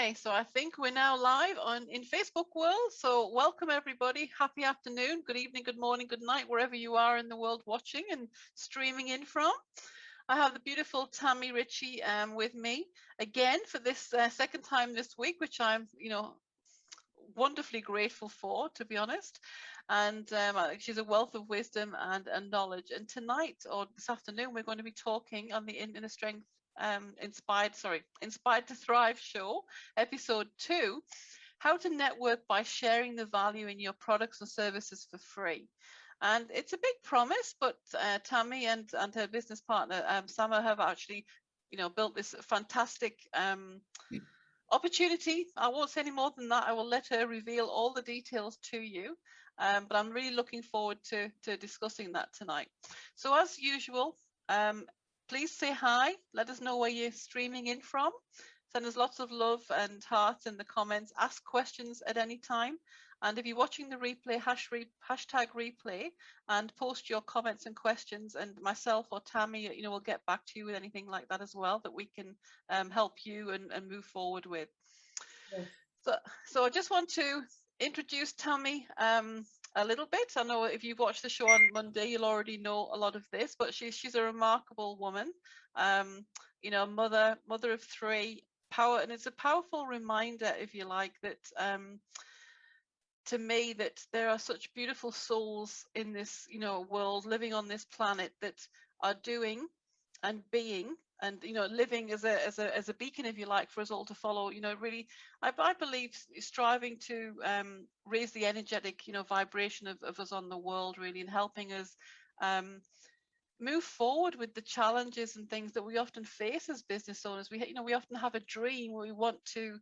Okay, so I think we're now live in Facebook world. So welcome everybody. Happy afternoon, good evening, good morning, good night, wherever you are in the world watching and streaming in from. I have the beautiful Tammie Ritchie with me again for this second time this week, which I'm, wonderfully grateful for, to be honest. And she's a wealth of wisdom and knowledge. And tonight or this afternoon, we're going to be talking on the Inner Strength Inspired to Thrive show, episode 2, how to network by sharing the value in your products and services for free. And it's a big promise, but Tammie and her business partner Sama have actually built this fantastic opportunity. I won't say any more than that. I will let her reveal all the details to you, but I'm really looking forward to discussing that tonight. So as usual, please say hi. Let us know where you're streaming in from. Send us lots of love and hearts in the comments. Ask questions at any time. And if you're watching the replay, hashtag replay and post your comments and questions. And myself or Tammie, will get back to you with anything like that as well that we can help you and move forward with. Yes. So I just want to introduce Tammie a little bit. I know if you've watched the show on Monday, you'll already know a lot of this, but she's a remarkable woman, mother of 3, and it's a powerful reminder, if you like, that to me, that there are such beautiful souls in this world, living on this planet, that are doing and being and living as a beacon, if you like, for us all to follow. Really, I believe striving to raise the energetic vibration of us on the world, really, and helping us move forward with the challenges and things that we often face as business owners. We often have a dream where we want to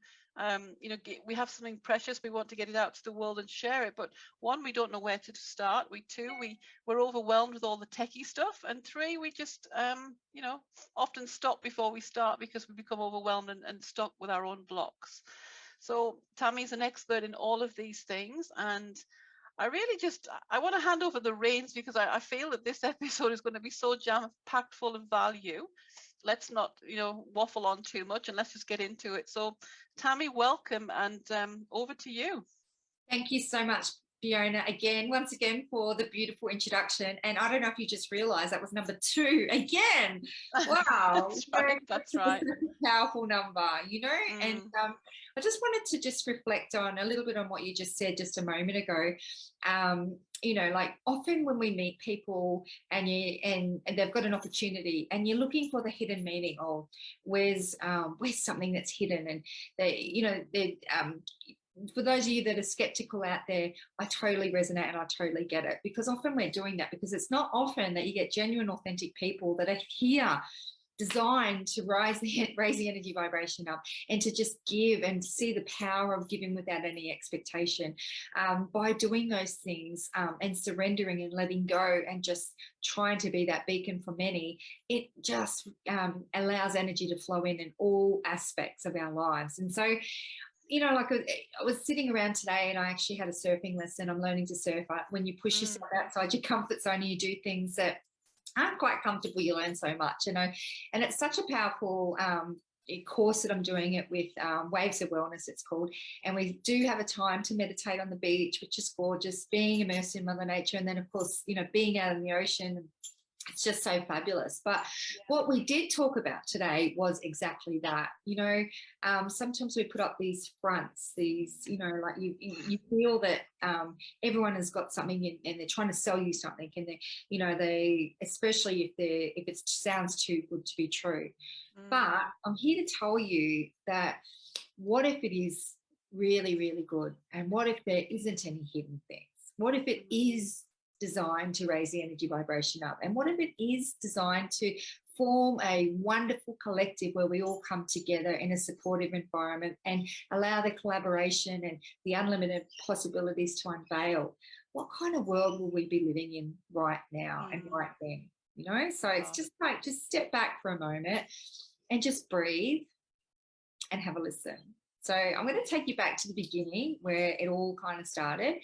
we have something precious, we want to get it out to the world and share it, but 1, we don't know where to start. 2, we're overwhelmed with all the techie stuff, and 3, we just often stop before we start because we become overwhelmed and stuck with our own blocks. So Tammie's an expert in all of these things, and I really I want to hand over the reins because I feel that this episode is going to be so jam-packed full of value. Let's not, waffle on too much, and let's just get into it. So Tammie, welcome, and over to you. Thank you so much, Fiona, once again, for the beautiful introduction. And I don't know if you just realized that was number 2 again. Wow. That's right. A powerful number, and I just wanted to just reflect on a little bit on what you just said just a moment ago. Like often when we meet people and they've got an opportunity and you're looking for the hidden meaning, or where's something that's hidden, and they for those of you that are skeptical out there, I totally resonate and I totally get it, because often we're doing that because it's not often that you get genuine, authentic people that are here designed to raise the energy vibration up and to just give and see the power of giving without any expectation. By doing those things and surrendering and letting go and just trying to be that beacon for many, it just allows energy to flow in all aspects of our lives. And so like I was sitting around today and I actually had a surfing lesson. I'm learning to surf. When you push yourself outside your comfort zone and you do things that aren't quite comfortable, you learn so much, and it's such a powerful course that I'm doing it with, Waves of Wellness it's called, and we do have a time to meditate on the beach, which is gorgeous, being immersed in Mother Nature, and then of course being out in the ocean. It's just so fabulous. But what we did talk about today was exactly that. Sometimes we put up these fronts, like you feel that everyone has got something and they're trying to sell you something, and they especially if it sounds too good to be true. But I'm here to tell you that what if it is really, really good, and what if there isn't any hidden things? What if it is designed to raise the energy vibration up? And what if it is designed to form a wonderful collective where we all come together in a supportive environment and allow the collaboration and the unlimited possibilities to unveil? What kind of world will we be living in right now and right then? So it's just like, just step back for a moment and just breathe and have a listen. So I'm going to take you back to the beginning where it all kind of started.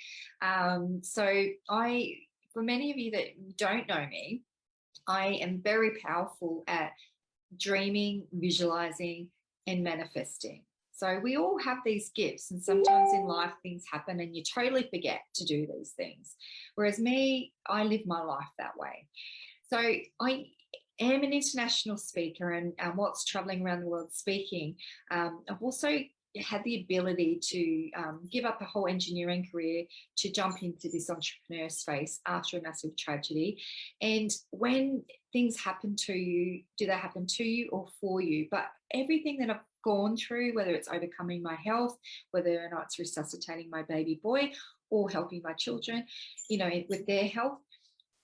For many of you that don't know me, I am very powerful at dreaming, visualizing, and manifesting. So we all have these gifts, and sometimes in life things happen and you totally forget to do these things. Whereas me, I live my life that way. So I am an international speaker, and whilst traveling around the world speaking, I've also had the ability to give up a whole engineering career to jump into this entrepreneur space after a massive tragedy. And when things happen to you, do they happen to you or for you? But everything that I've gone through, whether it's overcoming my health, whether or not it's resuscitating my baby boy or helping my children, you know, with their health,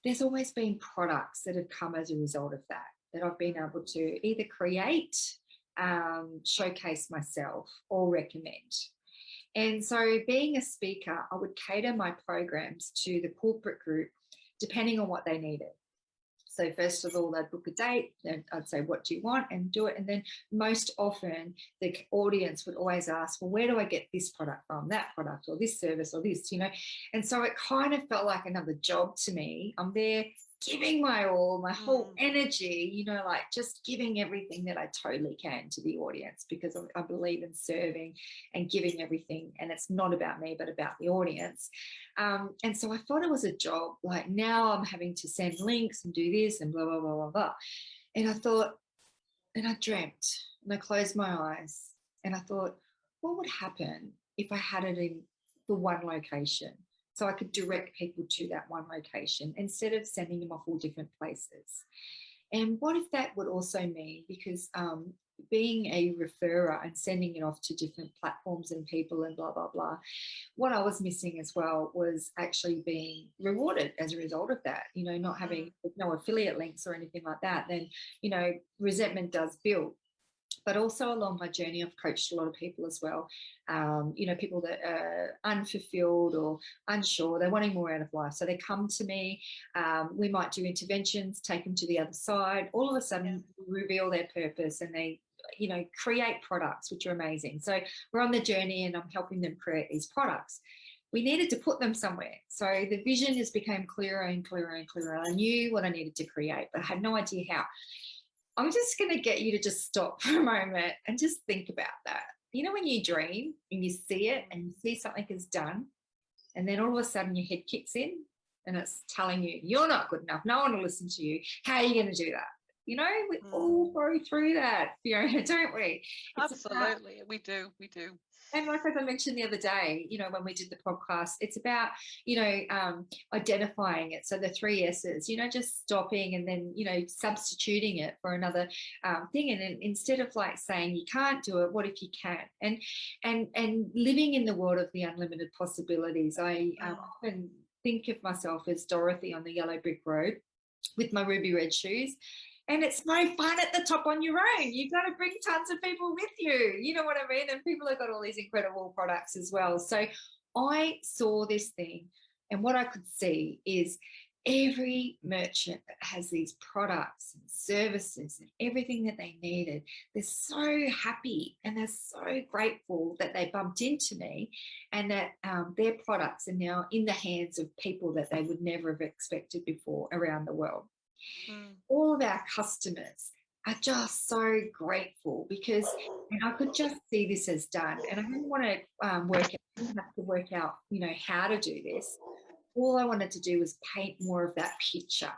there's always been products that have come as a result of that I've been able to either create, showcase myself, or recommend. And so being a speaker, I would cater my programs to the corporate group depending on what they needed. So first of all, they'd book a date, and I'd say, what do you want? And do it. And then most often the audience would always ask, well, where do I get this product from, that product, or this service, or this, you know? And so it kind of felt like another job to me. I'm there giving my all, my whole energy, you know, like just giving everything that I totally can to the audience, because I believe in serving and giving everything. And it's not about me, but about the audience. And so I thought it was a job. Like now I'm having to send links and do this and blah, blah, blah, blah, blah. And I thought, and I dreamt, and I closed my eyes and I thought, what would happen if I had it in the one location? So I could direct people to that one location instead of sending them off all different places. And what if that would also mean, because being a referrer and sending it off to different platforms and people and blah, blah, blah, what I was missing as well was actually being rewarded as a result of that, you know, not having no affiliate links or anything like that. Then, you know, resentment does build. But also along my journey, I've coached a lot of people as well. You know, people that are unfulfilled or unsure, they're wanting more out of life. So they come to me, we might do interventions, take them to the other side, all of a sudden reveal their purpose, and they, you know, create products, which are amazing. So we're on the journey and I'm helping them create these products. We needed to put them somewhere. So the vision just became clearer and clearer and clearer. I knew what I needed to create, but I had no idea how. I'm just going to get you to just stop for a moment and just think about that. You know, when you dream and you see it and you see something is done, and then all of a sudden your head kicks in and it's telling you, you're not good enough. No one will listen to you. How are you going to do that? You know, we all go through that, Fiona, don't we? Absolutely. We do. And like as I mentioned the other day, you know, when we did the podcast, it's about, you know, identifying it. So the 3 S's, you know, just stopping and then, you know, substituting it for another thing. And then instead of like saying you can't do it, what if you can? And living in the world of the unlimited possibilities, I often think of myself as Dorothy on the yellow brick road with my ruby red shoes. And it's no fun at the top on your own. You've got to bring tons of people with you. You know what I mean? And people have got all these incredible products as well. So I saw this thing, and what I could see is every merchant that has these products and services and everything that they needed, they're so happy and they're so grateful that they bumped into me, and that their products are now in the hands of people that they would never have expected before around the world. All of our customers are just so grateful because, and I could just see this as done, and I didn't want to work out, you know, how to do this. All I wanted to do was paint more of that picture.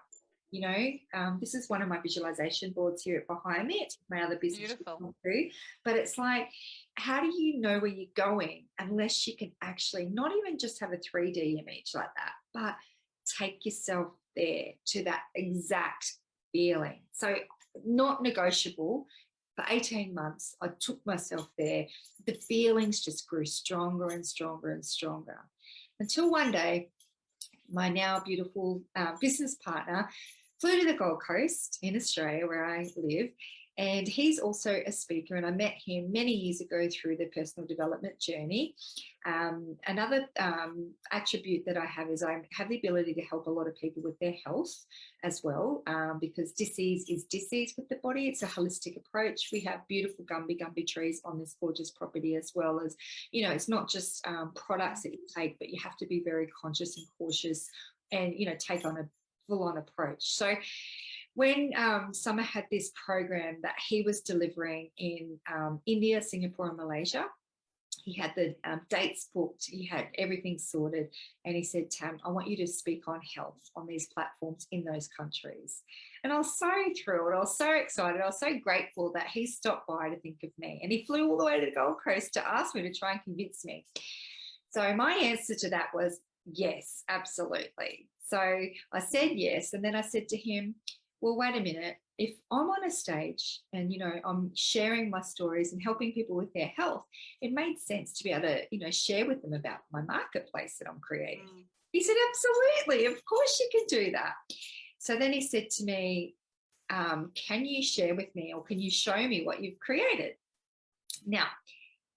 You know, this is one of my visualization boards here behind me. It's my other business, too. But it's like, how do you know where you're going unless you can actually not even just have a 3D image like that, but take yourself there to that exact feeling. So not negotiable. For 18 months, I took myself there. The feelings just grew stronger and stronger and stronger, until one day my now beautiful business partner flew to the Gold Coast in Australia, where I live, and he's also a speaker, and I met him many years ago through the personal development journey. Another attribute that I have is I have the ability to help a lot of people with their health as well, because disease is disease with the body. It's a holistic approach. We have beautiful gumby trees on this gorgeous property, as well as, you know, it's not just products that you take, but you have to be very conscious and cautious and, you know, take on a full-on approach. So when Summer had this program that he was delivering in India, Singapore, and Malaysia. He had the dates booked, he had everything sorted, and he said, Tam, I want you to speak on health on these platforms in those countries. And I was so thrilled, I was so excited, I was so grateful that he stopped by to think of me. And he flew all the way to the Gold Coast to ask me to try and convince me. So my answer to that was yes, absolutely. So I said yes, and then I said to him, well, wait a minute, if I'm on a stage and, you know, I'm sharing my stories and helping people with their health, it made sense to be able to, you know, share with them about my marketplace that I'm creating. He said, absolutely, of course you can do that. So then he said to me, can you share with me, or can you show me what you've created? Now,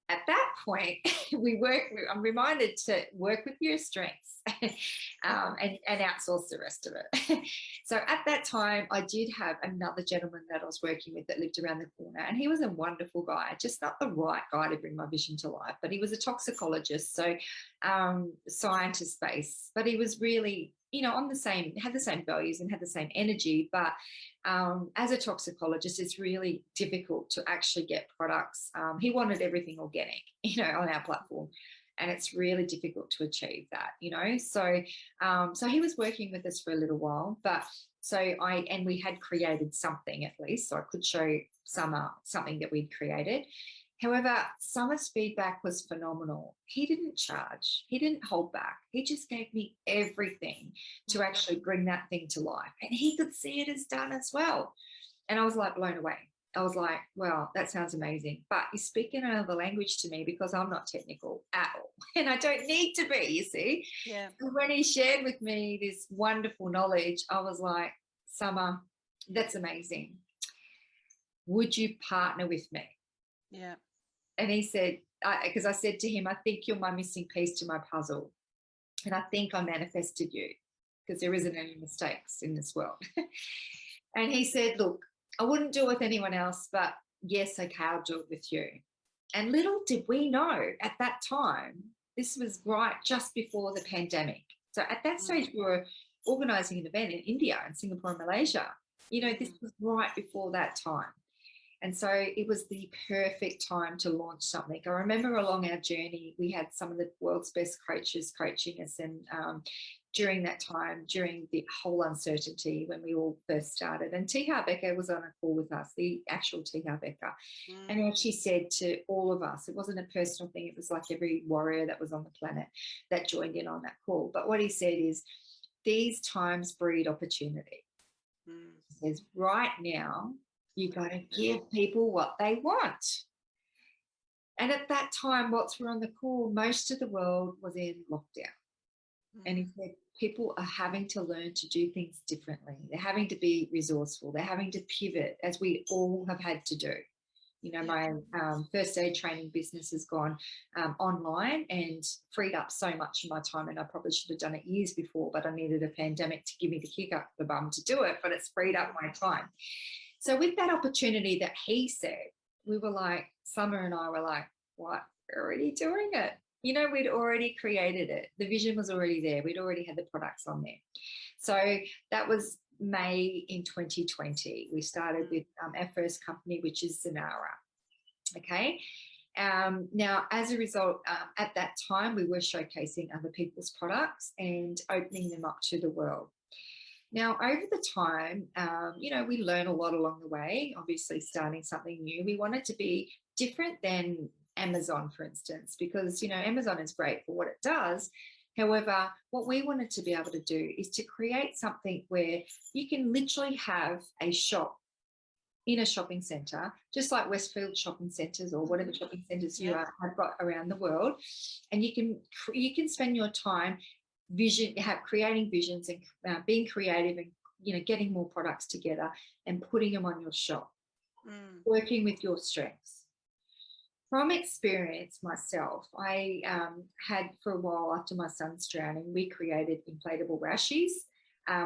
at that point, I'm reminded to work with your strengths and outsource the rest of it. So at that time, I did have another gentleman that I was working with that lived around the corner, and he was a wonderful guy, just not the right guy to bring my vision to life, but he was a toxicologist, so scientist based, but he was really, you know, had the same values and had the same energy, but as a toxicologist, it's really difficult to actually get products. He wanted everything organic, you know, on our platform, and it's really difficult to achieve that, you know. So, so he was working with us for a little while, but we had created something at least, so I could show something that we'd created. However, Summer's feedback was phenomenal. He didn't charge. He didn't hold back. He just gave me everything to actually bring that thing to life. And he could see it as done as well. And I was like blown away. I was like, well, that sounds amazing. But you're speaking another language to me because I'm not technical at all. And I don't need to be, you see. Yeah. And when he shared with me this wonderful knowledge, I was like, Summer, that's amazing. Would you partner with me? Yeah. And he said, because I said to him, I think you're my missing piece to my puzzle. And I think I manifested you, because there isn't any mistakes in this world. And he said, look, I wouldn't do it with anyone else, but yes, okay, I'll do it with you. And little did we know at that time, this was right just before the pandemic. So at that stage, we were organising an event in India and Singapore and Malaysia. You know, this was right before that time. And so it was the perfect time to launch something. I remember along our journey, we had some of the world's best coaches coaching us. And during that time, during the whole uncertainty when we all first started, and T. Becker was on a call with us, the actual T. Becker. And she said to all of us, it wasn't a personal thing, it was like every warrior that was on the planet that joined in on that call. But what he said is, these times breed opportunity. He says, right now, you've got to give people what they want. And at that time, whilst we're on the call, most of the world was in lockdown. And he said, people are having to learn to do things differently. They're having to be resourceful. They're having to pivot, as we all have had to do. You know, my first aid training business has gone online and freed up so much of my time, and I probably should have done it years before, but I needed a pandemic to give me the kick up the bum to do it, but it's freed up my time. So with that opportunity that he said, we were like, Summer and I were like, what? We're already doing it. You know, we'd already created it. The vision was already there. We'd already had the products on there. So that was May in 2020. We started with our first company, which is Zanara. Okay. Now, as a result, at that time, we were showcasing other people's products and opening them up to the world. Now, over the time, you know, we learn a lot along the way, obviously starting something new. We wanted to be different than Amazon, for instance, because, you know, Amazon is great for what it does. However, what we wanted to be able to do is to create something where you can literally have a shop in a shopping centre, just like Westfield shopping centres or whatever shopping centres you have got around the world. And you can spend your time creating visions and being creative and, you know, getting more products together and putting them on your shop, working with your strengths. From experience myself, I had for a while after my son's drowning, we created inflatable rashies,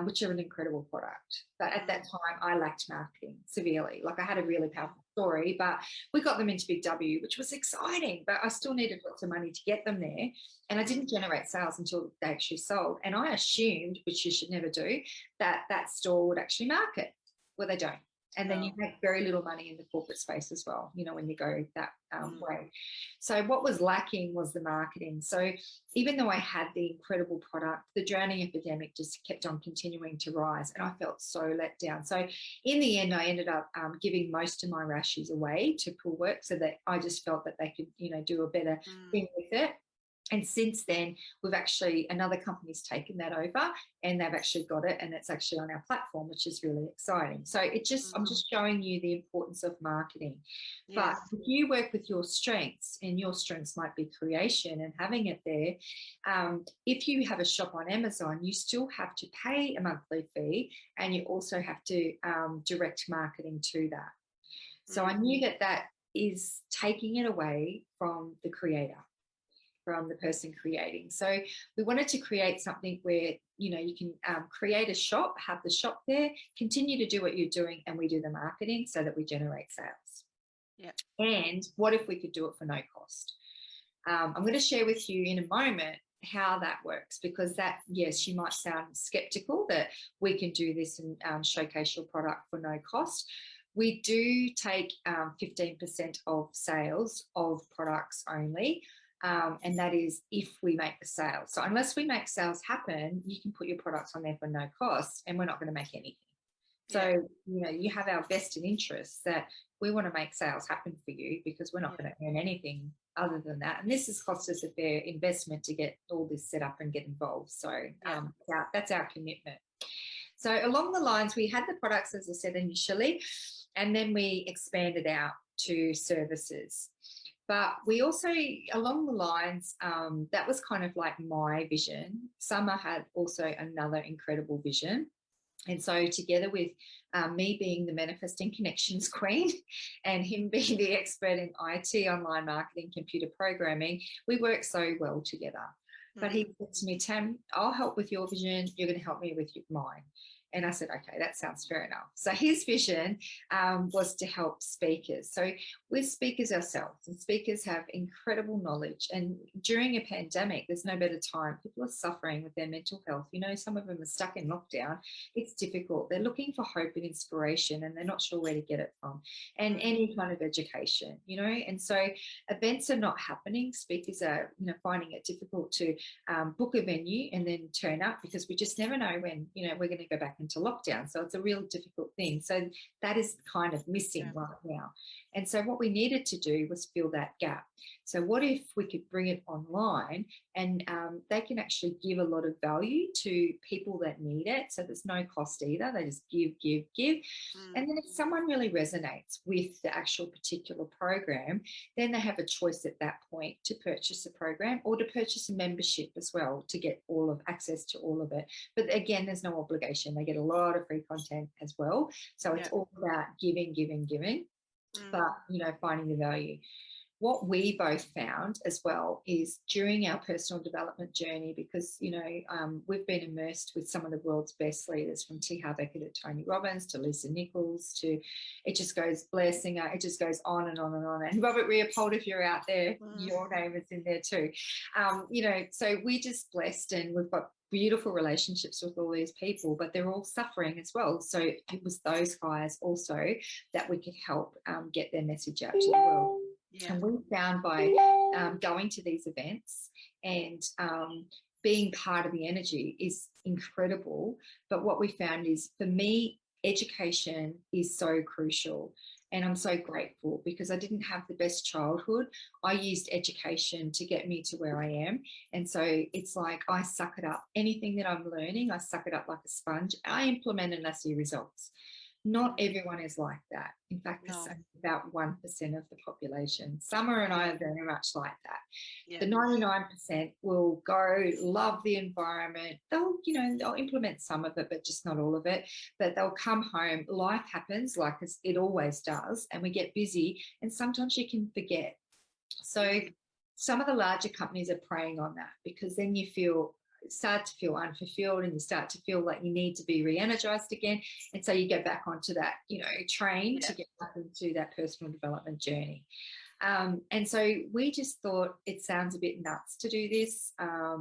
which are an incredible product. But at that time, I lacked marketing severely. Like, I had a really powerful story, but we got them into Big W, which was exciting, but I still needed lots of money to get them there. And I didn't generate sales until they actually sold. And I assumed, which you should never do, that that store would actually market. Well, they don't. And then you make very little money in the corporate space as well, you know, when you go that way. So what was lacking was the marketing. So even though I had the incredible product, the drowning epidemic just kept on continuing to rise, and I felt so let down. So in the end, I ended up giving most of my rashes away to Pool Work, so that I just felt that they could, you know, do a better thing with it. And since then, we've actually, another company's taken that over, and they've actually got it, and it's actually on our platform, which is really exciting. So it just, I'm just showing you the importance of marketing. But if you work with your strengths, and your strengths might be creation and having it there, if you have a shop on Amazon, you still have to pay a monthly fee, and you also have to direct marketing to that. So I knew that that is taking it away from the creator, from the person creating. So we wanted to create something where, you know, you can create a shop, have the shop there, continue to do what you're doing, and we do the marketing so that we generate sales. Yeah. And what if we could do it for no cost? I'm going to share with you in a moment how that works, because that, yes, you might sound skeptical that we can do this and showcase your product for no cost. We do take 15% of sales of products only. And that is if we make the sales. So unless we make sales happen, you can put your products on there for no cost, and we're not going to make anything. So, you know, you have our vested interests that we want to make sales happen for you, because we're not going to earn anything other than that. And this has cost us a fair investment to get all this set up and get involved. So that's our commitment. So along the lines, we had the products, as I said initially, and then we expanded out to services. But we also, along the lines, that was kind of like my vision. Summer had also another incredible vision. And so together with me being the manifesting connections queen and him being the expert in IT, online marketing, computer programming, we work so well together. But he said to me, Tam, I'll help with your vision. You're going to help me with mine. And I said, okay, that sounds fair enough. So his vision was to help speakers. So we're speakers ourselves, and speakers have incredible knowledge. And during a pandemic, there's no better time. People are suffering with their mental health. You know, some of them are stuck in lockdown. It's difficult. They're looking for hope and inspiration, and they're not sure where to get it from. And any kind of education, you know. And so events are not happening. Speakers are, you know, finding it difficult to book a venue and then turn up, because we just never know when, you know, we're going to go back into lockdown. So it's a real difficult thing. So that is kind of missing right now. And so what we needed to do was fill that gap. So what if we could bring it online, and they can actually give a lot of value to people that need it. So there's no cost either. They just give. And then if someone really resonates with the actual particular program, then they have a choice at that point to purchase a program or to purchase a membership as well, to get all of access to all of it. But again, there's no obligation. They get a lot of free content as well. So it's all about giving, but, you know, finding the value. What we both found as well is during our personal development journey, because, you know, we've been immersed with some of the world's best leaders, from T. Harv Eker to Tony Robbins to Lisa Nichols to, it just goes, Blair Singer, it just goes on and on and on. And Robert Leopold, if you're out there, your name is in there too. You know, so we're just blessed, and we've got beautiful relationships with all these people, but they're all suffering as well. So it was those guys also that we could help get their message out to the world. And we found by going to these events and being part of the energy is incredible. But what we found is, for me, education is so crucial. And I'm so grateful, because I didn't have the best childhood. I used education to get me to where I am. And so it's like I suck it up. Anything that I'm learning, I suck it up like a sponge. I implement and I see results. Not everyone is like that. In fact, it's about 1% of the population. Summer and I are very much like that. The 99% will go, love the environment. They'll, you know, they'll implement some of it, but just not all of it. But they'll come home. Life happens like it always does, and we get busy, and sometimes you can forget. So some of the larger companies are preying on that, because then you start to feel unfulfilled, and you start to feel like you need to be re-energized again, and so you go back onto that, you know, train to get back into that personal development journey. And so we just thought it sounds a bit nuts to do this,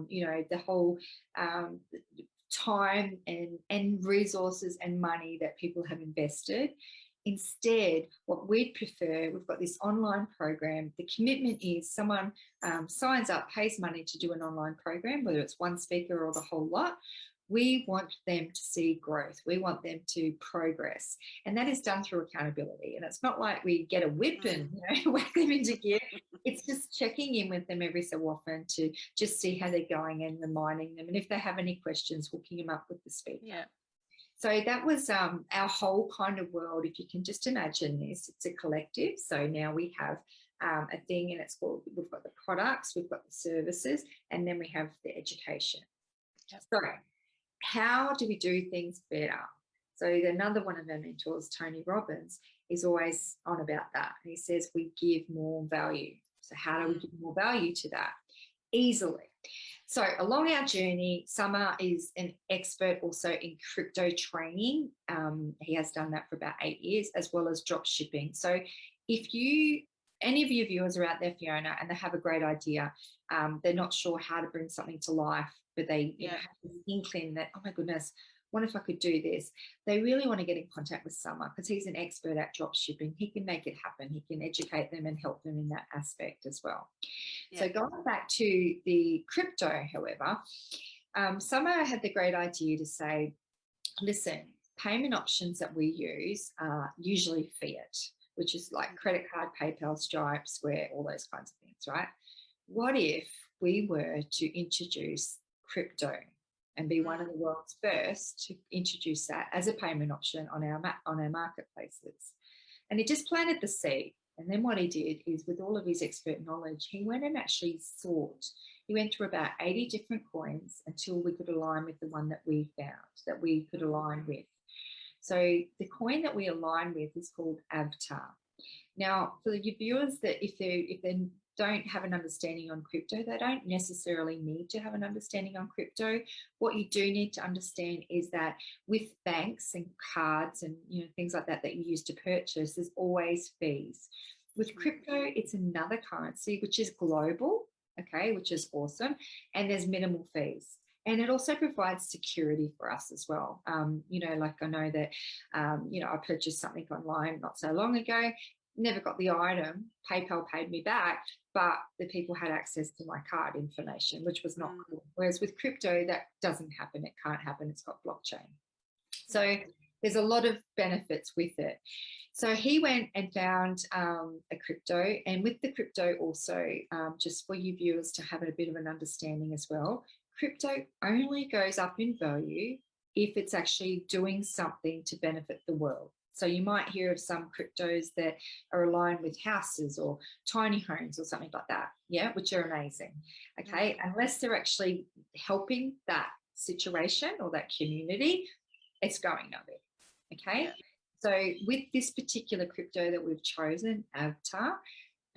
you know, the whole time and resources and money that people have invested. Instead, what we'd prefer, we've got this online program. The commitment is someone signs up, pays money to do an online program, whether it's one speaker or the whole lot. We want them to see growth. We want them to progress. And that is done through accountability. And it's not like we get a whip and whack them into gear. It's just checking in with them every so often to just see how they're going and reminding them. And if they have any questions, hooking them up with the speaker. Yeah. So that was our whole kind of world. If you can just imagine this, it's a collective. So now we have a thing, and it's called, we've got the products, we've got the services, and then we have the education. Yep. So how do we do things better? So another one of our mentors, Tony Robbins, is always on about that. And he says we give more value. So how do we give more value to that? Easily. So along our journey, Summer is an expert also in crypto training. He has done that for about 8 years, as well as drop shipping. So if any of your viewers are out there, Fiona, and they have a great idea, they're not sure how to bring something to life, but they have this inkling that, oh my goodness, what if I could do this? They really want to get in contact with Summer because he's an expert at drop shipping. He can make it happen. He can educate them and help them in that aspect as well. Yeah. So going back to the crypto, however, Summer had the great idea to say, listen, payment options that we use are usually fiat, which is like credit card, PayPal, Stripe, Square, all those kinds of things, right? What if we were to introduce crypto and be one of the world's first to introduce that as a payment option on our marketplaces? And he just planted the seed. And then what he did is, with all of his expert knowledge, he went and actually he went through about 80 different coins until we could align with the one that we found, that we could align with. So the coin that we align with is called Avatar. Now, for your viewers, that if they don't have an understanding on crypto, they don't necessarily need to have an understanding on crypto. What you do need to understand is that with banks and cards and things like that you use to purchase, there's always fees. With crypto, it's another currency which is global, okay, which is awesome, and there's minimal fees. And it also provides security for us as well. Like I know that, I purchased something online not so long ago, never got the item, PayPal paid me back, but the people had access to my card information, which was not cool. Whereas with crypto, that doesn't happen. It can't happen. It's got blockchain. So there's a lot of benefits with it. So he went and found a crypto, and with the crypto also, just for you viewers to have a bit of an understanding as well, crypto only goes up in value if it's actually doing something to benefit the world. So you might hear of some cryptos that are aligned with houses or tiny homes or something like that, which are amazing, okay? Unless they're actually helping that situation or that community, it's going nowhere, okay? So with this particular crypto that we've chosen, Avatar,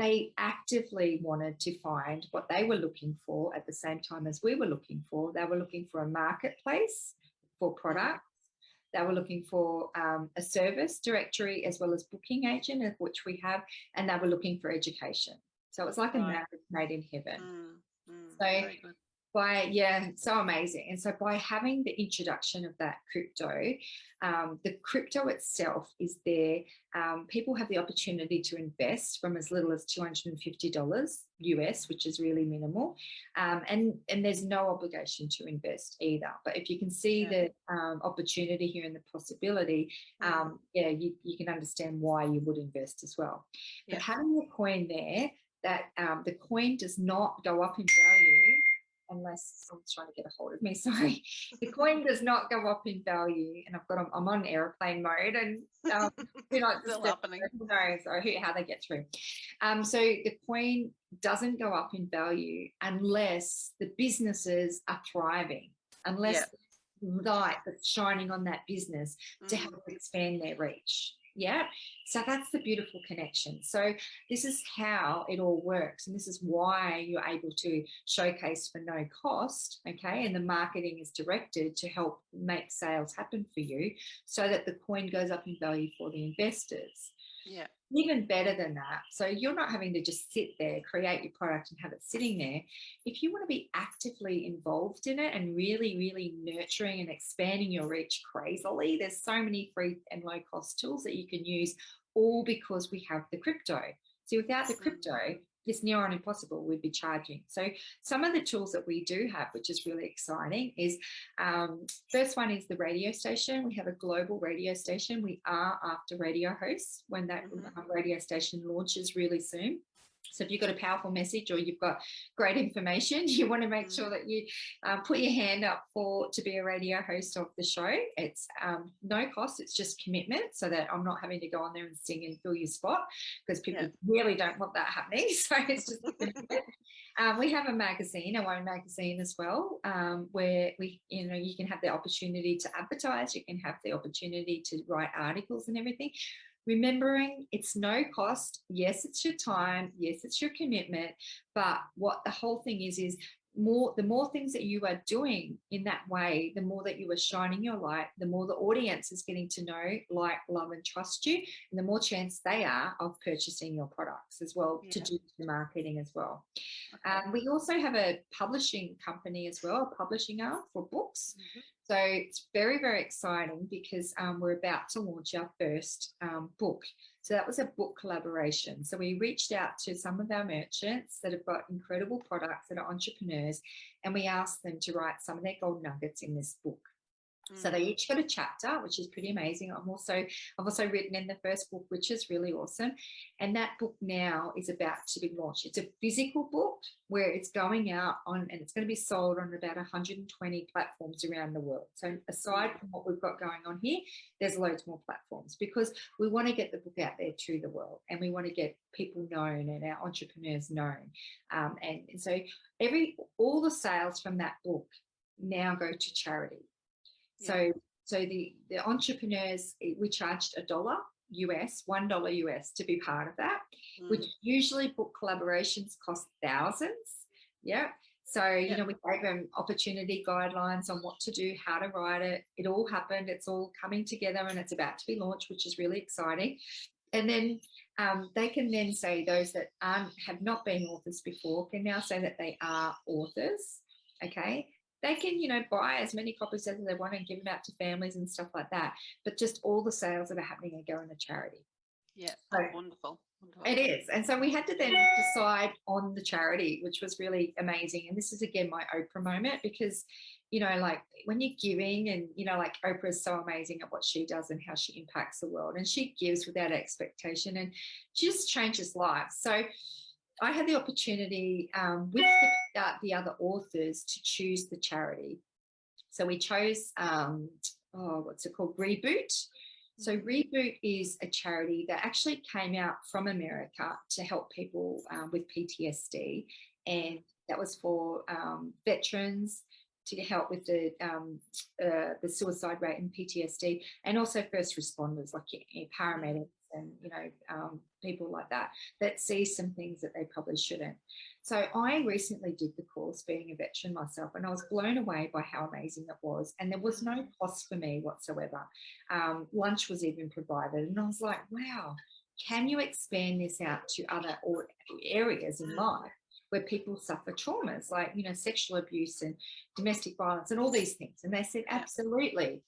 they actively wanted to find what they were looking for at the same time as we were looking for. They were looking for a marketplace for products. They were looking for a service directory as well as booking agent, of which we have, and they were looking for education. So it's like a marriage made in heaven. So so amazing. And so by having the introduction of that crypto, the crypto itself is there. People have the opportunity to invest from as little as $250 US, which is really minimal. And there's no obligation to invest either. But if you can see the opportunity here and the possibility, you can understand why you would invest as well. But having the coin there, that the coin does not go up in value unless someone's trying to get a hold of me. Sorry, the coin does not go up in value, and I'm on airplane mode, and still happening. No, sorry, how they get through. So the coin doesn't go up in value unless the businesses are thriving, unless the light that's shining on that business to help expand their reach. So that's the beautiful connection. So this is how it all works, and this is why you're able to showcase for no cost, okay? And the marketing is directed to help make sales happen for you so that the coin goes up in value for the investors. Yeah. Even better than that, so you're not having to just sit there, create your product and have it sitting there. If you want to be actively involved in it and really, really nurturing and expanding your reach crazily, there's so many free and low cost tools that you can use, all because we have the crypto. So without the crypto, it's near on impossible. We'd be charging. So some of the tools that we do have, which is really exciting, is first one is the radio station. We have a global radio station. We are after radio hosts when that radio station launches really soon. So if you've got a powerful message or you've got great information, you want to make sure that you put your hand up to be a radio host of the show. It's no cost, it's just commitment, so that I'm not having to go on there and sing and fill your spot, because people really don't want that happening. So it's just a commitment. We have a magazine, our own magazine as well, where you can have the opportunity to advertise, you can have the opportunity to write articles and everything. Remembering it's no cost. Yes, it's your time. Yes, it's your commitment. But what the whole thing is the more things that you are doing in that way, the more that you are shining your light, the more the audience is getting to know, like, love and trust you, and the more chance they are of purchasing your products as well, to do the marketing as well. We also have a publishing company as well, a publishing arm for books. So it's very, very exciting because we're about to launch our first book. So that was a book collaboration. So we reached out to some of our merchants that have got incredible products, that are entrepreneurs, and we asked them to write some of their gold nuggets in this book. So they each got a chapter, which is pretty amazing. I've also written in the first book, which is really awesome. And that book now is about to be launched. It's a physical book where it's going out on, and it's going to be sold on about 120 platforms around the world. So aside from what we've got going on here, there's loads more platforms, because we want to get the book out there to the world, and we want to get people known and our entrepreneurs known. And so all the sales from that book now go to charity. So the entrepreneurs, we charged $1 US to be part of that, which usually book collaborations cost thousands. So, we gave them opportunity guidelines on what to do, how to write it. It all happened. It's all coming together, and it's about to be launched, which is really exciting. And then they can then say, those that have not been authors before can now say that they are authors. Okay. They can, buy as many copies as they want and give them out to families and stuff like that. But just all the sales that are happening are going to charity. Yeah, that's wonderful. It is. And so we had to then decide on the charity, which was really amazing. And this is, again, my Oprah moment, because, like, when you're giving, and, like, Oprah is so amazing at what she does and how she impacts the world. And she gives without expectation, and she just changes lives. So I had the opportunity with the other authors to choose the charity. So we chose, what's it called? Reboot. So Reboot is a charity that actually came out from America to help people with PTSD. And that was for veterans, to help with the suicide rate and PTSD, and also first responders, like paramedics and people like that see some things that they probably shouldn't. So I recently did the course, being a veteran myself, and I was blown away by how amazing it was. And there was no cost for me whatsoever. Lunch was even provided, and I was like, wow, can you expand this out to other areas in life where people suffer traumas, like, sexual abuse and domestic violence and all these things? And they said, absolutely.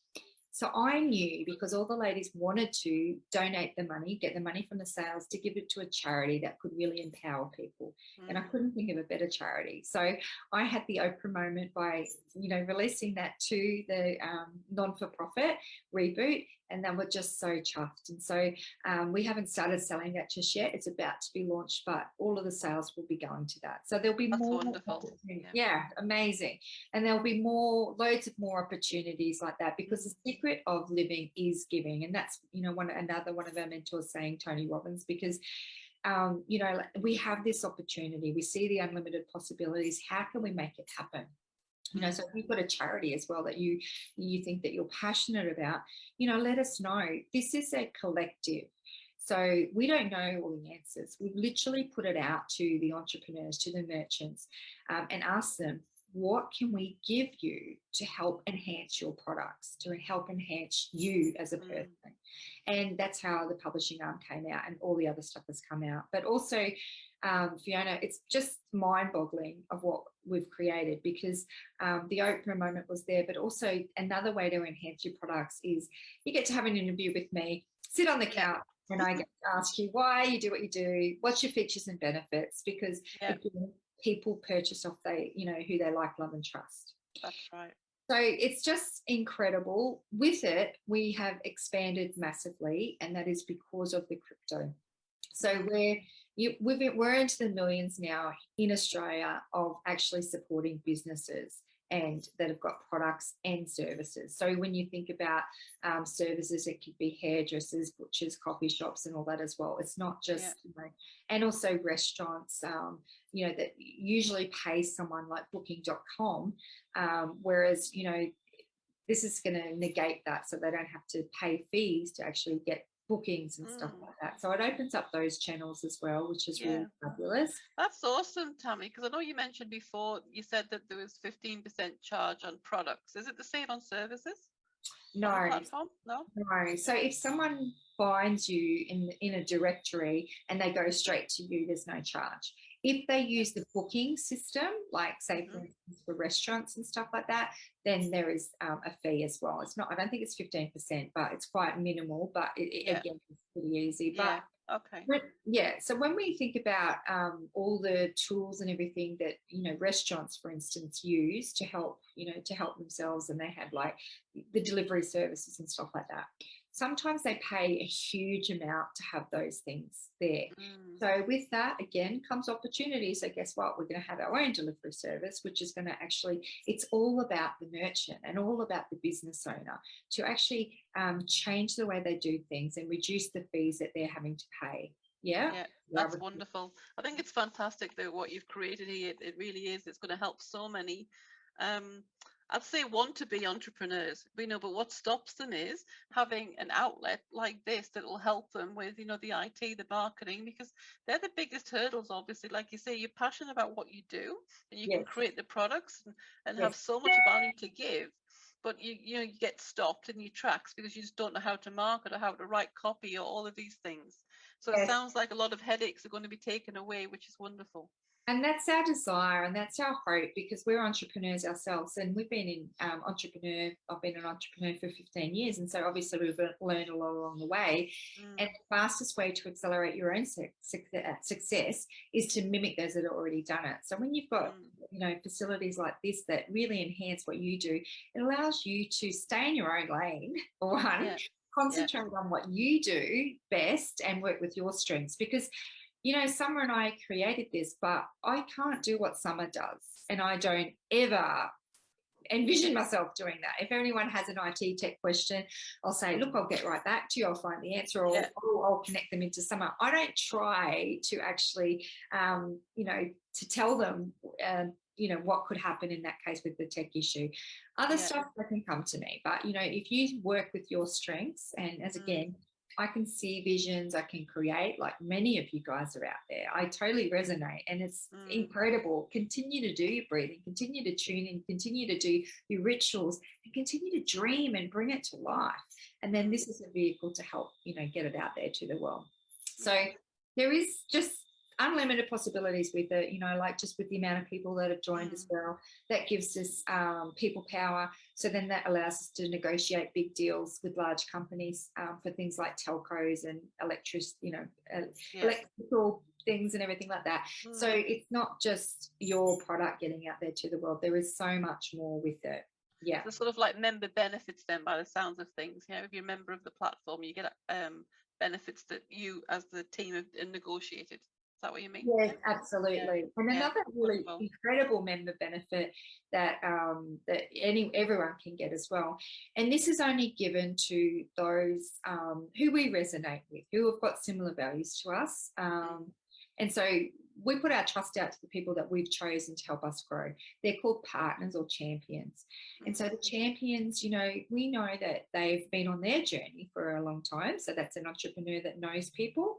So I knew, because all the ladies wanted to donate the money, get the money from the sales to give it to a charity that could really empower people. And I couldn't think of a better charity. So I had the Oprah moment by, releasing that to the non-for-profit Reboot, and they were just so chuffed. And so we haven't started selling that just yet. It's about to be launched, but all of the sales will be going to that. So there'll be more. Wonderful. Yeah, amazing. And there'll be loads of more opportunities like that, because the secret of living is giving. And that's, another one of our mentors saying, Tony Robbins, because we have this opportunity. We see the unlimited possibilities. How can we make it happen? So if you've got a charity as well that you think that you're passionate about, let us know. This is a collective. So we don't know all the answers. We've literally put it out to the entrepreneurs, to the merchants, and asked them, what can we give you to help enhance your products, to help enhance you as a person? And that's how the publishing arm came out, and all the other stuff has come out. But also, Fiona, it's just mind-boggling of what we've created, because the Oprah moment was there, but also another way to enhance your products is you get to have an interview with me, sit on the couch, and I get to ask you why you do what you do, what's your features and benefits, because again, people purchase off who they like, love, and trust. That's right. So it's just incredible. With it, we have expanded massively, and that is because of the crypto. So we're into the millions now in Australia of actually supporting businesses and that have got products and services. So when you think about services, it could be hairdressers, butchers, coffee shops, and all that as well. It's not just, and also restaurants, that usually pay someone like booking.com, whereas, this is going to negate that, so they don't have to pay fees to actually get bookings and stuff like that. So it opens up those channels as well, which is really fabulous. That's awesome, Tammie, because I know you mentioned before, you said that there was 15% charge on products. Is it the same on services? No. On the platform? No? No. So if someone finds you in a directory and they go straight to you, there's no charge. If they use the booking system, like say for instance for restaurants and stuff like that, then there is a fee as well. It's not, I don't think it's 15%, but it's quite minimal. But again, it's pretty easy. But so when we think about all the tools and everything that restaurants, for instance, use to help themselves, and they have like the delivery services and stuff like that. Sometimes they pay a huge amount to have those things there. So with that, again, comes opportunity. So guess what? We're going to have our own delivery service, which is going to actually, it's all about the merchant and all about the business owner to actually change the way they do things and reduce the fees that they're having to pay. Yeah, that's wonderful. I think it's fantastic that what you've created here, it really is. It's going to help so many. I'd say want to be entrepreneurs, but what stops them is having an outlet like this that will help them with, the IT, the marketing, because they're the biggest hurdles, obviously. Like you say, you're passionate about what you do, and you can create the products and have so much value to give, but you get stopped in your tracks because you just don't know how to market or how to write copy or all of these things. So it sounds like a lot of headaches are going to be taken away, which is wonderful. And that's our desire and that's our hope, because we're entrepreneurs ourselves, and we've been I've been an entrepreneur for 15 years. And so obviously we've learned a lot along the way. And the fastest way to accelerate your own success is to mimic those that have already done it. So when you've got, facilities like this that really enhance what you do, it allows you to stay in your own lane, concentrate on what you do best and work with your strengths. Because Summer and I created this, but I can't do what Summer does. And I don't ever envision myself doing that. If anyone has an IT tech question, I'll say, look, I'll get right back to you. I'll find the answer, or I'll connect them into Summer. I don't try to actually, to tell them, what could happen in that case with the tech issue. Other stuff that can come to me. But, if you work with your strengths, and as again, I can see visions, I can create, like many of you guys are out there. I totally resonate, and it's incredible. Continue to do your breathing, continue to tune in, continue to do your rituals, and continue to dream and bring it to life. And then this is a vehicle to help, get it out there to the world. So there is just unlimited possibilities with it, like just with the amount of people that have joined as well. That gives us people power. So then that allows us to negotiate big deals with large companies for things like telcos and electrical things and everything like that. So it's not just your product getting out there to the world. There is so much more with it. Yeah. So sort of like member benefits then, by the sounds of things. If you're a member of the platform, you get benefits that you as the team have negotiated. Is that what you mean? Yes, absolutely. And another really incredible member benefit that everyone can get as well. And this is only given to those who we resonate with, who have got similar values to us. And so we put our trust out to the people that we've chosen to help us grow. They're called partners or champions. And so the champions, we know that they've been on their journey for a long time. So that's an entrepreneur that knows people,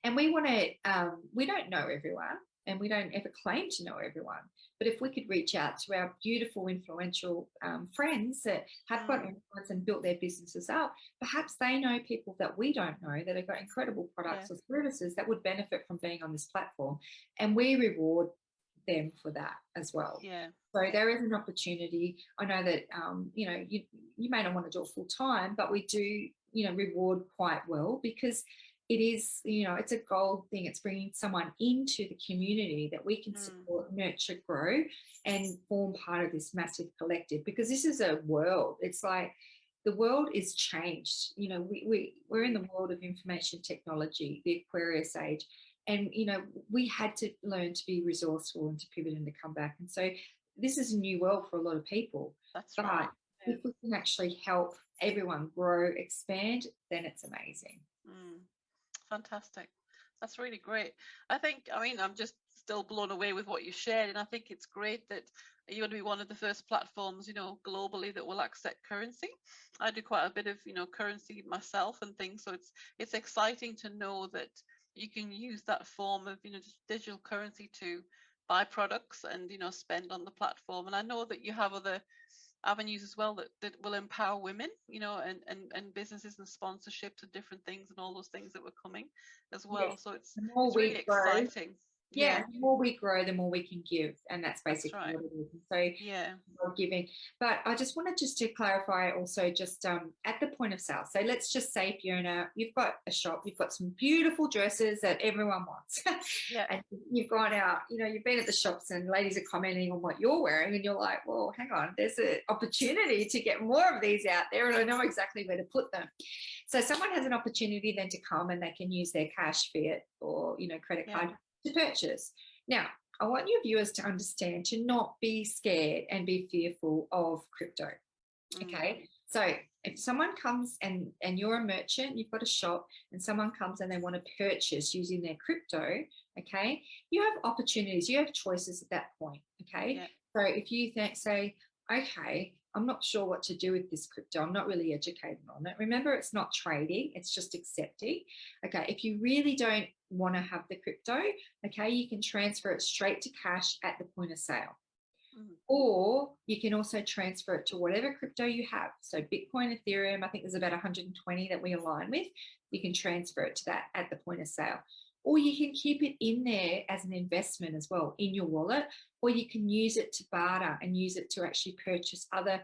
and we want to, we don't know everyone. and we don't ever claim to know everyone. But if we could reach out to our beautiful, influential friends that have got influence and built their businesses up, perhaps they know people that we don't know that have got incredible products or services that would benefit from being on this platform, and we reward them for that as well. So there is an opportunity. I know that you may not want to do it full time, but we do reward quite well, because it is, it's a gold thing. It's bringing someone into the community that we can support, nurture, grow, and form part of this massive collective, because this is a world. It's like the world is changed. We're in the world of information technology, the Aquarius age. And, we had to learn to be resourceful and to pivot and to come back. And so this is a new world for a lot of people. That's right. If we can actually help everyone grow, expand, then it's amazing. Fantastic. That's really great. I'm just still blown away with what you shared. And I think it's great that you're going to be one of the first platforms, globally that will accept currency. I do quite a bit of, currency myself and things. So it's exciting to know that you can use that form of, just digital currency to buy products and, spend on the platform. And I know that you have other avenues as well that will empower women, and businesses and sponsorships and different things and all those things that were coming as well. Yes. So it's really exciting. The more we grow, the more we can give, and that's basically what it is. So giving. But I just wanted to clarify also, just at the point of sale. So let's just say, Fiona, you've got a shop, you've got some beautiful dresses that everyone wants, and you've gone out, you've been at the shops and ladies are commenting on what you're wearing, and you're like, well, hang on, there's an opportunity to get more of these out there, and I know exactly where to put them. So someone has an opportunity then to come, and they can use their cash, fiat, or credit card to purchase. Now, I want your viewers to understand, to not be scared and be fearful of crypto. Okay. So if someone comes and you're a merchant, you've got a shop, and someone comes and they want to purchase using their crypto, okay, you have opportunities, you have choices at that point. Okay. So if you say, okay, I'm not sure what to do with this crypto, I'm not really educated on it. Remember, it's not trading, it's just accepting. Okay, if you really don't want to have the crypto, okay, you can transfer it straight to cash at the point of sale. Or you can also transfer it to whatever crypto you have. So Bitcoin, Ethereum, I think there's about 120 that we align with. You can transfer it to that at the point of sale. Or you can keep it in there as an investment as well in your wallet, or you can use it to barter and use it to actually purchase other,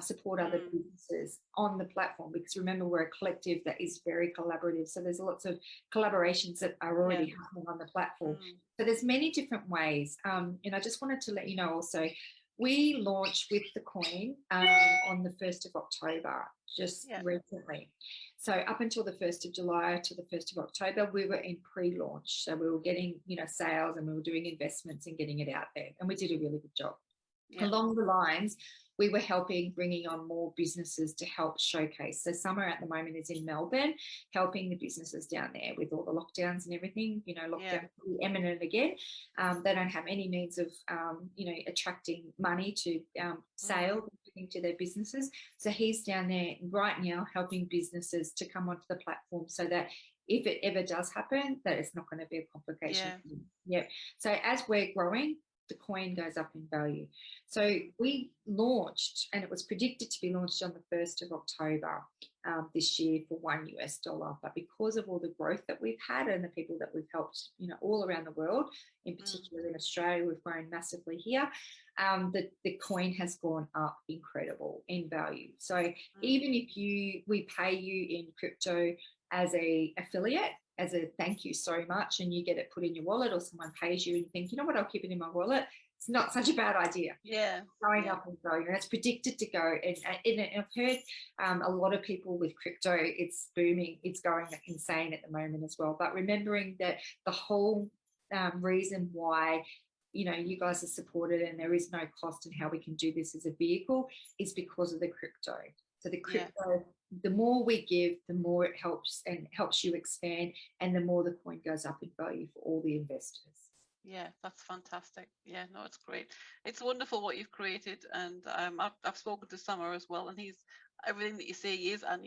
support other businesses on the platform. Because remember, we're a collective that is very collaborative. So there's lots of collaborations that are already happening on the platform. So there's many different ways. And I just wanted to let you know also, we launched with the coin on the 1st of October, just recently. So up until the 1st of July to the 1st of October, we were in pre-launch. So we were getting, sales, and we were doing investments and getting it out there. And we did a really good job. Along the lines, we were bringing on more businesses to help showcase. So Summer at the moment is in Melbourne, helping the businesses down there with all the lockdowns and everything. Lockdown will be imminent again. They don't have any means of, attracting money to sales to their businesses. So he's down there right now helping businesses to come onto the platform, so that if it ever does happen, that it's not going to be a complication. So as we're growing, the coin goes up in value. So we launched, and it was predicted to be launched on the 1st of October this year for $1. But because of all the growth that we've had and the people that we've helped, all around the world, in particular in Australia, we've grown massively here. The coin has gone up incredible in value. So even if we pay you in crypto as a affiliate, as a thank you so much, and you get it put in your wallet, or someone pays you and you think, you know what, I'll keep it in my wallet, it's not such a bad idea. Going up and going, and it's predicted to go. And I've heard a lot of people with crypto, it's booming, it's going insane at the moment as well. But remembering that the whole reason why you guys are supported and there is no cost in how we can do this as a vehicle is because of the crypto. So the crypto, the more we give, the more it helps you expand, and the more the coin goes up in value for all the investors. Yeah, that's fantastic. Yeah, no, it's great. It's wonderful what you've created, and I've spoken to Summer as well, and he's everything that you say he is, and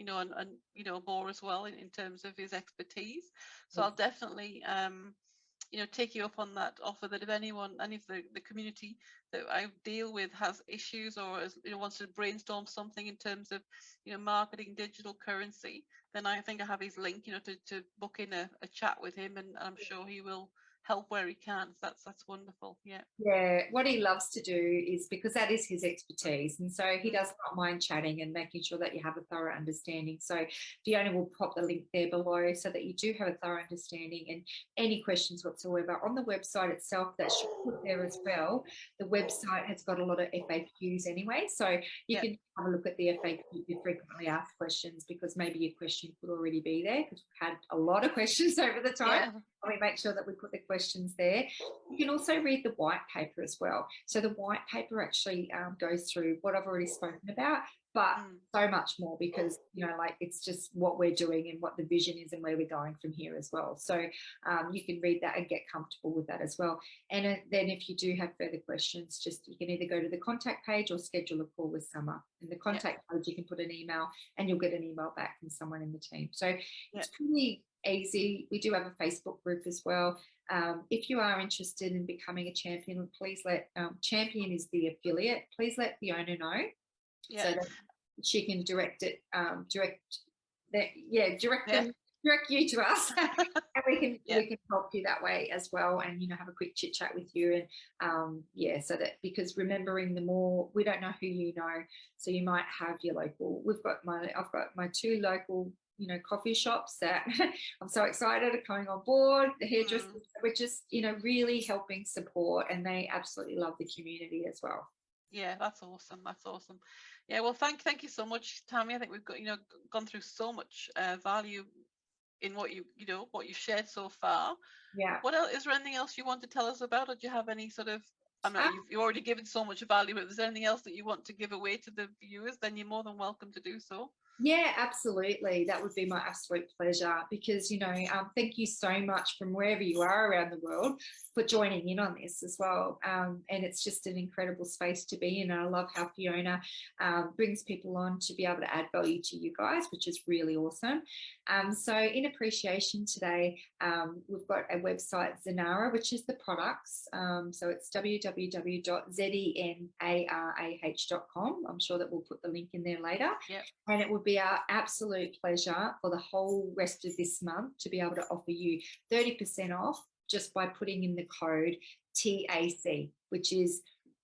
more as well in terms of his expertise. So I'll definitely take you up on that offer, that if any of the community that I deal with has issues, or wants to brainstorm something in terms of marketing digital currency, then I think I have his link, to book in a chat with him, and I'm sure he will help where he can. So that's wonderful. Yeah, what he loves to do is, because that is his expertise, and so he does not mind chatting and making sure that you have a thorough understanding. So Fiona will pop the link there below so that you do have a thorough understanding, and any questions whatsoever on the website itself, that should put there as well. The website has got a lot of FAQs anyway, so you can have a look at the FAQ, the frequently asked questions, because maybe your question could already be there, because we've had a lot of questions over the time. And we make sure that we put the questions there. You can also read the white paper as well. So the white paper actually goes through what I've already spoken about, but so much more, because it's just what we're doing and what the vision is and where we're going from here as well. So you can read that and get comfortable with that as well. And then if you do have further questions, you can either go to the contact page or schedule a call with Summer. In the contact page, you can put an email and you'll get an email back from someone in the team. So it's pretty easy. We do have a Facebook group as well. If you are interested in becoming a champion, please let Champion is the affiliate. Please let Fiona know, so that she can direct you to us, and we can help you that way as well, and have a quick chit chat with you, and so that, because remembering, the more, we don't know who you know, so you might have your local. I've got my 2 local coffee shops that I'm so excited are coming on board. The hairdressers, we're just really helping support, and they absolutely love the community as well. Yeah, that's awesome. Yeah, well, thank you so much, Tammie. I think we've got gone through so much value in what you've shared so far. What else, is there anything else you want to tell us about, or do you have any sort of, you've already given so much value, but if there's anything else that you want to give away to the viewers, then you're more than welcome to do so. Yeah, absolutely. That would be my absolute pleasure, because, thank you so much from wherever you are around the world for joining in on this as well. And it's just an incredible space to be in. And I love how Fiona brings people on to be able to add value to you guys, which is really awesome. So in appreciation today, we've got a website, Zenara, which is the products. So it's www.zenarah.com. I'm sure that we'll put the link in there later. And it would be our absolute pleasure for the whole rest of this month to be able to offer you 30% off just by putting in the code TAC,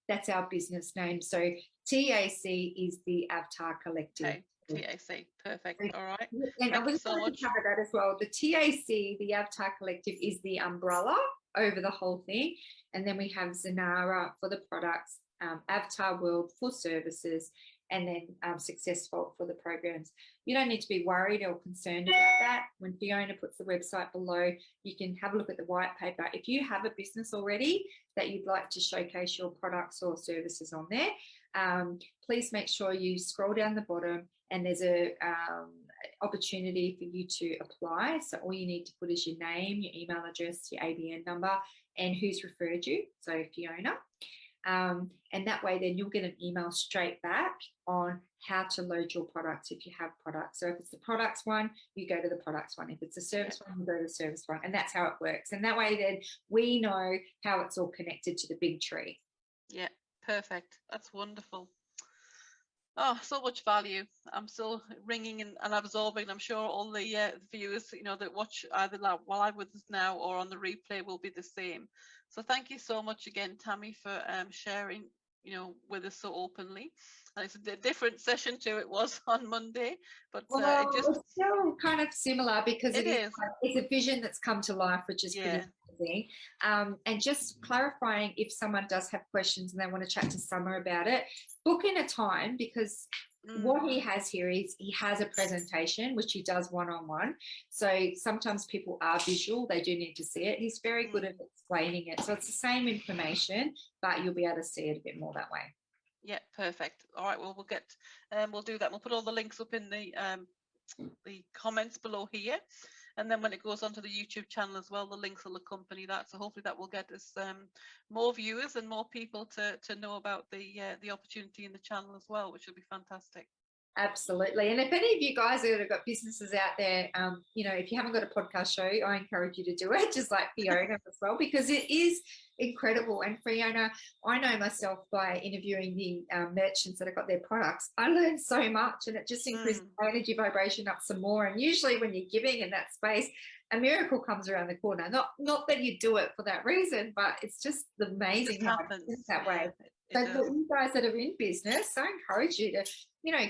that's our business name. So TAC is the Avatar Collective. TAC, perfect. All right. And I was going to cover that as well. The TAC, the Avatar Collective, is the umbrella over the whole thing. And then we have Zenara for the products, Avatar World for services, and then Successful for the programs. You don't need to be worried or concerned about that. When Fiona puts the website below, you can have a look at the white paper. If you have a business already that you'd like to showcase your products or services on there, please make sure you scroll down the bottom, and there's a opportunity for you to apply. So all you need to put is your name, your email address, your ABN number, and who's referred you, so Fiona. And that way then you'll get an email straight back on how to load your products if you have products. So if it's the products one, you go to the products one. If it's a service one, you go to the service one. And that's how it works. And that way then we know how it's all connected to the big tree. Yeah, perfect. That's wonderful. Oh, so much value. I'm still ringing and absorbing. I'm sure all the viewers, that watch either live with us now or on the replay will be the same. So thank you so much again, Tammie, for sharing, with us so openly. And it's a different session to it was on Monday, but it's still kind of similar, because it is. It's a vision that's come to life, which is pretty amazing. And just clarifying, if someone does have questions and they want to chat to Summer about it, book in a time, because what he has here is he has a presentation which he does one-on-one. So sometimes people are visual, they do need to see it. He's very good at explaining it. So it's the same information, but you'll be able to see it a bit more that way. Yeah, perfect. All right, well, we'll do that. We'll put all the links up in the comments below here, and then when it goes onto the YouTube channel as well, the links will accompany that. So hopefully that will get us more viewers and more people to know about the opportunity in the channel as well, which will be fantastic. Absolutely. And if any of you guys have got businesses out there, if you haven't got a podcast show, I encourage you to do it, just like Fiona as well, because it is incredible. And Fiona, I know myself by interviewing the merchants that have got their products, I learned so much, and it just increases my energy vibration up some more. And usually when you're giving in that space, a miracle comes around the corner. Not that you do it for that reason, but it's just amazing how it happens that way. So for you guys that are in business, I encourage you to,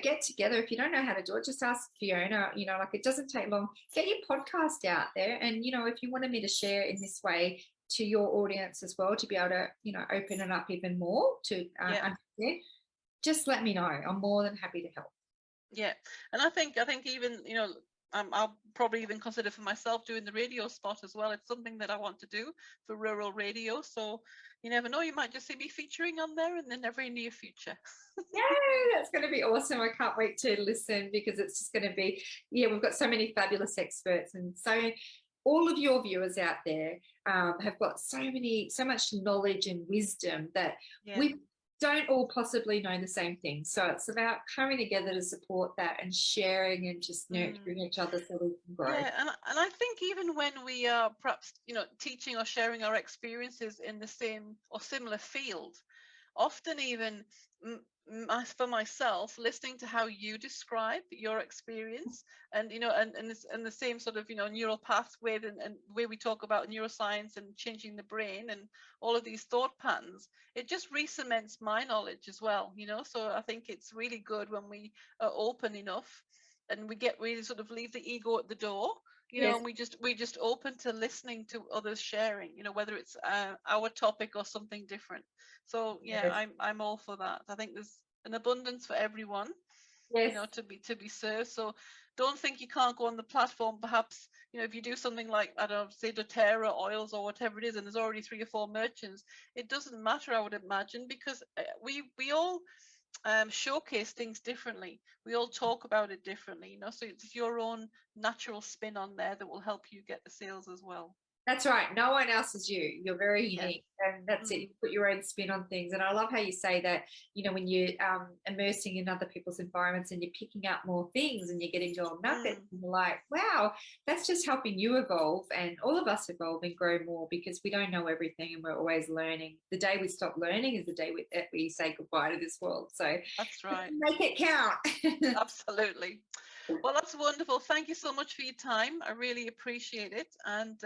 get together. If you don't know how to do it, just ask Fiona. Like, it doesn't take long. Get your podcast out there. And, if you wanted me to share in this way to your audience as well, to be able to, open it up even more to understand, just let me know. I'm more than happy to help. Yeah. And I think even, I'll probably even consider for myself doing the radio spot as well. It's something that I want to do for rural radio. So you never know, you might just see me featuring on there in the very near future. Yeah, that's going to be awesome. I can't wait to listen, because it's just going to be, we've got so many fabulous experts, and so all of your viewers out there have got so much knowledge and wisdom that we don't all possibly know the same thing. So it's about coming together to support that and sharing and just nurturing each other so we can grow. Yeah, and I think even when we are perhaps, teaching or sharing our experiences in the same or similar field, often even for myself, listening to how you describe your experience, and and the same sort of neural pathway and where we talk about neuroscience and changing the brain and all of these thought patterns, it just re-cements my knowledge as well. So I think it's really good when we are open enough and we sort of leave the ego at the door, and we just open to listening to others sharing, whether it's our topic or something different. So I'm all for that. I think there's an abundance for everyone, to be served. So don't think you can't go on the platform. Perhaps if you do something like, I don't know, say doTERRA oils or whatever it is, and there's already 3 or 4 merchants, it doesn't matter, I would imagine, because we all showcase things differently. We all talk about it differently, so it's your own natural spin on there that will help you get the sales as well. That's right. No one else is you. You're very unique, and that's it. You put your own spin on things. And I love how you say that, when you're immersing in other people's environments and you're picking up more things and you're getting your nuggets, and you're like, wow, that's just helping you evolve and all of us evolve and grow more, because we don't know everything and we're always learning. The day we stop learning is the day we say goodbye to this world. So that's right. Make it count. Absolutely. Well, that's wonderful. Thank you so much for your time. I really appreciate it. And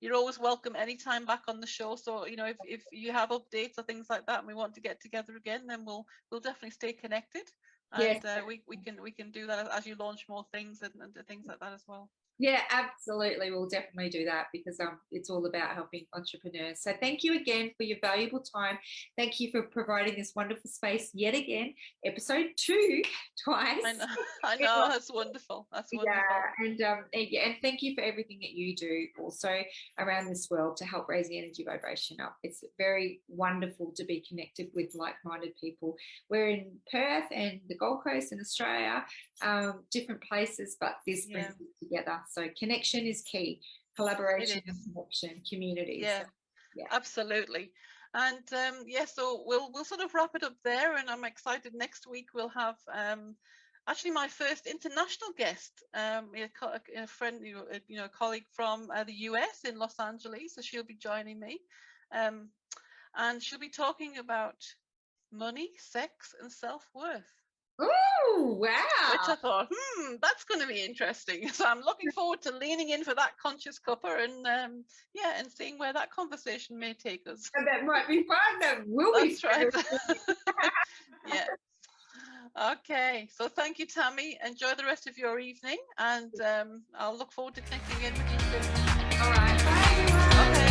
you're always welcome anytime back on the show. So, if you have updates or things like that and we want to get together again, then we'll definitely stay connected. And we can do that as you launch more things and things like that as well. Yeah, absolutely. We'll definitely do that, because it's all about helping entrepreneurs. So thank you again for your valuable time. Thank you for providing this wonderful space yet again. Episode 2, twice. I know. That's wonderful. That's wonderful. Yeah, and thank you for everything that you do also around this world to help raise the energy vibration up. It's very wonderful to be connected with like-minded people. We're in Perth and the Gold Coast in Australia, different places, but this brings us together. So connection is key. Collaboration, connection, community. Yeah, absolutely. And so we'll sort of wrap it up there. And I'm excited. Next week we'll have actually my first international guest, a friend, a colleague from the US in Los Angeles. So she'll be joining me, and she'll be talking about money, sex, and self-worth. Oh, wow. Which I thought, that's going to be interesting. So I'm looking forward to leaning in for that conscious cuppa and and seeing where that conversation may take us. And that might be fun. That will be fun. That's right. Yeah. Okay. So thank you, Tammie. Enjoy the rest of your evening, and I'll look forward to connecting in with you soon. All right. Bye, everyone. Okay.